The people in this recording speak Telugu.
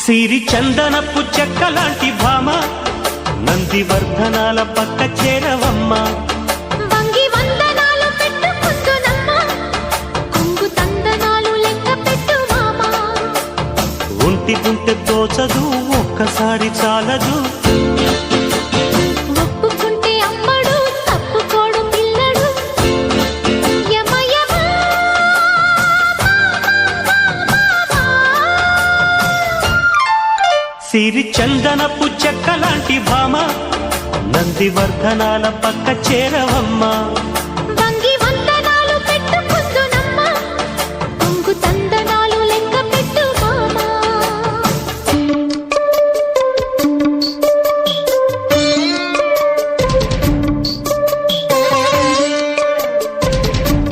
సిరి చందనపు చెక్కలాంటి భామ నందివర్ధనాల పక్క చేరవమ్మ. వంగి వందనాలు పెట్టుకుందునమ్మ కొంగు తందనాలు లెక్క పెట్టు మామ. ఒంటి గుంటె తోచదు ఒక్కసారి చాలదు ఒప్పుకుంటే అమ్మడు తప్పుకోడు పిల్లడు యమ యమ. సిరి చందనపు చెక్కలాంటి భామ నందివర్ధనాల పక్క చేరవమ్మ. వంగి